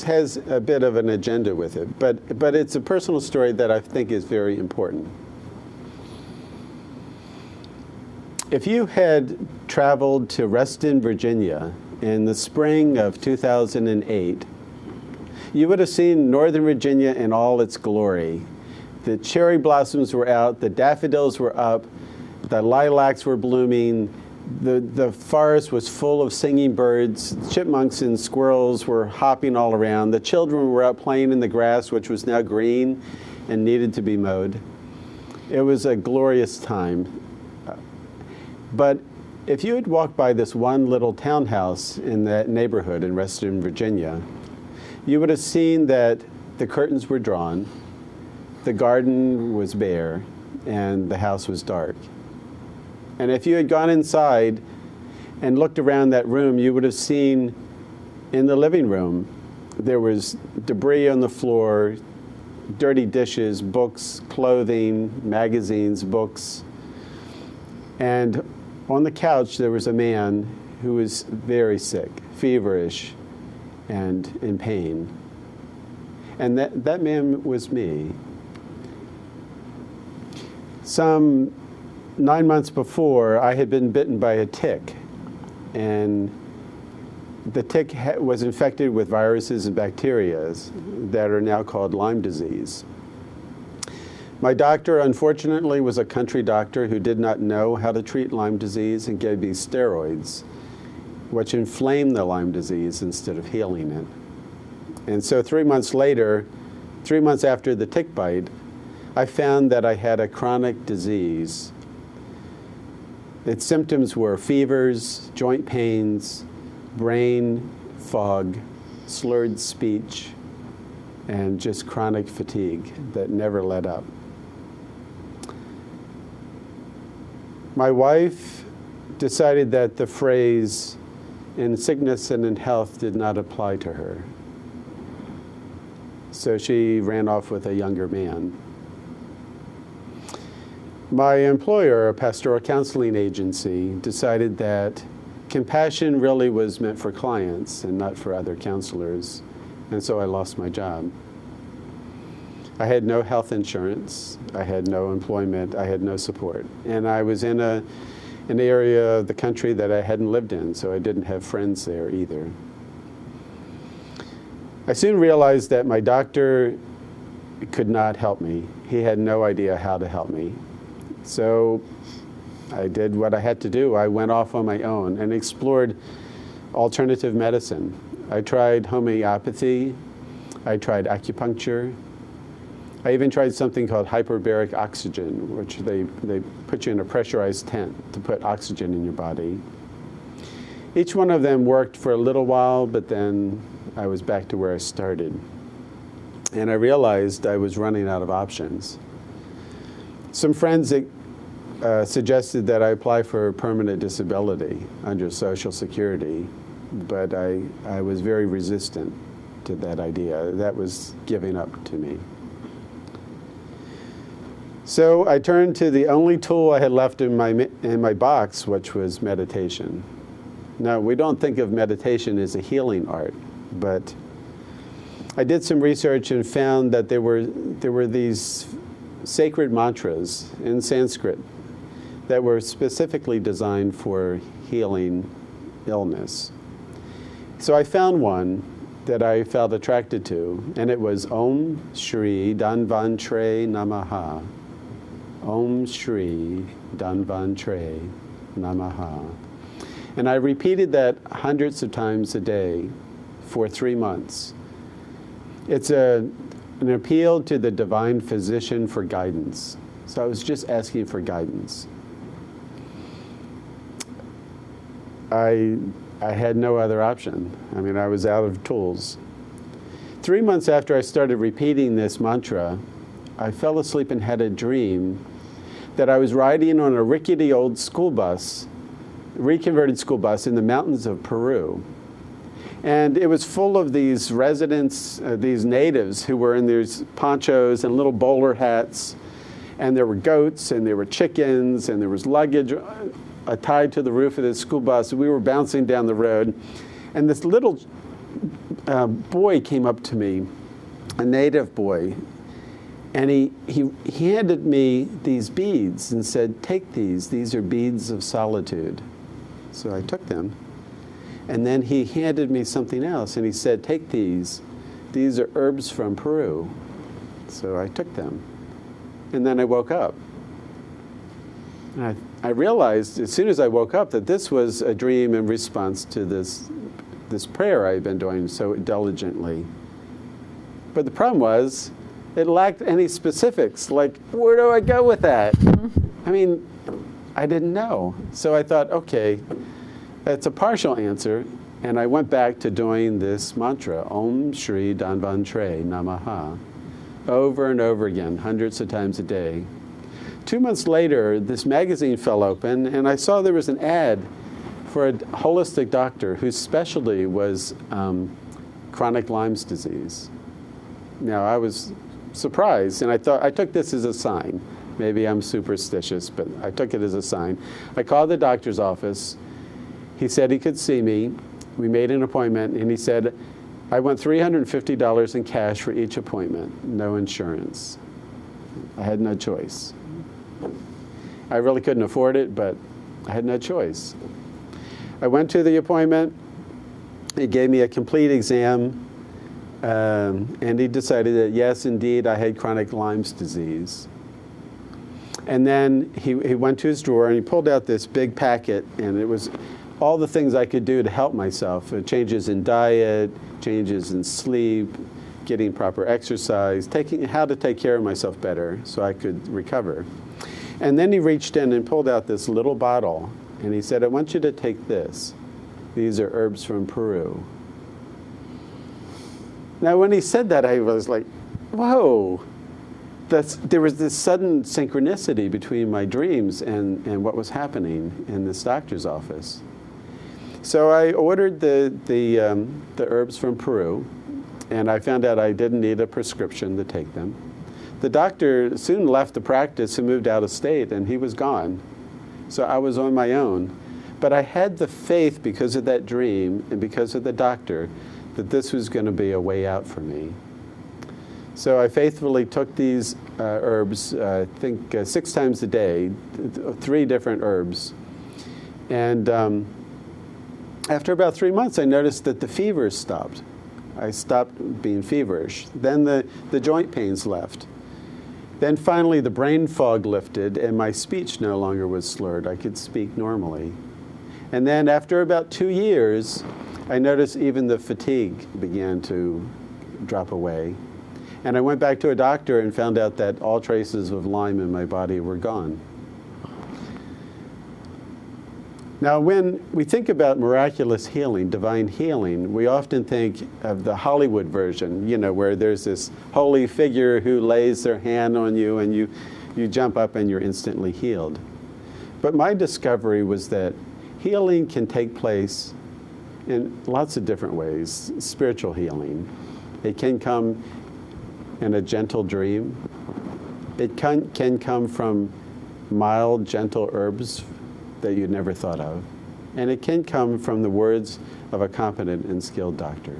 has a bit of an agenda with it, but it's a personal story that I think is very important. If you had traveled to Reston, Virginia in the spring of 2008, you would have seen Northern Virginia in all its glory. The cherry blossoms were out, the daffodils were up, the lilacs were blooming, the forest was full of singing birds, chipmunks and squirrels were hopping all around, the children were out playing in the grass, which was now green and needed to be mowed. It was a glorious time. But if you had walked by this one little townhouse in that neighborhood in Reston, Virginia, you would have seen that the curtains were drawn, the garden was bare, and the house was dark. And if you had gone inside and looked around that room, you would have seen in the living room there was debris on the floor, dirty dishes, books, clothing, magazines, books. And on the couch there was a man who was very sick, feverish, and in pain. And that man was me. Some 9 months before, I had been bitten by a tick, and the tick was infected with viruses and bacteria that are now called Lyme disease. My doctor, unfortunately, was a country doctor who did not know how to treat Lyme disease and gave me steroids, which inflamed the Lyme disease instead of healing it. And so 3 months later, 3 months after the tick bite, I found that I had a chronic disease. Its symptoms were fevers, joint pains, brain fog, slurred speech, and just chronic fatigue that never let up. My wife decided that the phrase "in sickness and in health" did not apply to her. So she ran off with a younger man. My employer, a pastoral counseling agency, decided that compassion really was meant for clients and not for other counselors, and so I lost my job. I had no health insurance, I had no employment, I had no support, and I was in an area of the country that I hadn't lived in, so I didn't have friends there either. I soon realized that my doctor could not help me. He had no idea how to help me. So I did what I had to do. I went off on my own and explored alternative medicine. I tried homeopathy, I tried acupuncture, I even tried something called hyperbaric oxygen, which they put you in a pressurized tent to put oxygen in your body. Each one of them worked for a little while, but then I was back to where I started. And I realized I was running out of options. Some friends suggested that I apply for permanent disability under Social Security, but I was very resistant to that idea. That was giving up to me. So I turned to the only tool I had left in my box, which was meditation. Now, we don't think of meditation as a healing art, but I did some research and found that there were these sacred mantras in Sanskrit that were specifically designed for healing illness. So I found one that I felt attracted to, and it was Om Shri Dhanvantre Namaha. Om Shri Dhanvantre Namaha. And I repeated that hundreds of times a day for 3 months. It's an appeal to the divine physician for guidance. So I was just asking for guidance. I had no other option. I mean, I was out of tools. 3 months after I started repeating this mantra, I fell asleep and had a dream that I was riding on a rickety old school bus, reconverted school bus in the mountains of Peru. And it was full of these residents, these natives who were in these ponchos and little bowler hats. And there were goats and there were chickens and there was luggage tied to the roof of this school bus. We were bouncing down the road. And this little boy came up to me, a native boy, and he handed me these beads and said, "Take these. These are beads of solitude." So I took them. And then he handed me something else, and he said, "Take these. These are herbs from Peru." So I took them. And then I woke up. And I realized as soon as I woke up that this was a dream in response to this prayer I've been doing so diligently. But the problem was, it lacked any specifics, like, where do I go with that? I mean, I didn't know. So I thought, okay, that's a partial answer. And I went back to doing this mantra, Om Shri Danvan Tre Namaha, over and over again, hundreds of times a day. 2 months later, this magazine fell open, and I saw there was an ad for a holistic doctor whose specialty was chronic Lyme's disease. Now, I was surprised, and I took this as a sign. Maybe I'm superstitious, but I took it as a sign. I called the doctor's office. He said he could see me. We made an appointment, and he said, I want $350 in cash for each appointment, no insurance. I had no choice. I really couldn't afford it, but I had no choice. I went to the appointment. He gave me a complete exam, and he decided that, yes, indeed, I had chronic Lyme's disease. And then he went to his drawer, and he pulled out this big packet, and it was all the things I could do to help myself. Changes in diet, changes in sleep, getting proper exercise, how to take care of myself better so I could recover. And then he reached in and pulled out this little bottle, and he said, I want you to take this. These are herbs from Peru. Now, when he said that, I was like, whoa. There was this sudden synchronicity between my dreams and what was happening in this doctor's office. So I ordered the herbs from Peru, and I found out I didn't need a prescription to take them. The doctor soon left the practice and moved out of state, and he was gone. So I was on my own. But I had the faith, because of that dream and because of the doctor, that this was going to be a way out for me. So I faithfully took these herbs, I think 6 times a day, 3 different herbs. And after about 3 months, I noticed that the fever stopped. I stopped being feverish. Then the joint pains left. Then finally the brain fog lifted, and my speech no longer was slurred. I could speak normally. And then after about 2 years, I noticed even the fatigue began to drop away. And I went back to a doctor and found out that all traces of Lyme in my body were gone. Now, when we think about miraculous healing, divine healing, we often think of the Hollywood version, where there's this holy figure who lays their hand on you and you jump up and you're instantly healed. But my discovery was that healing can take place in lots of different ways. Spiritual healing. It can come in a gentle dream. It can come from mild, gentle herbs that you'd never thought of. And it can come from the words of a competent and skilled doctor.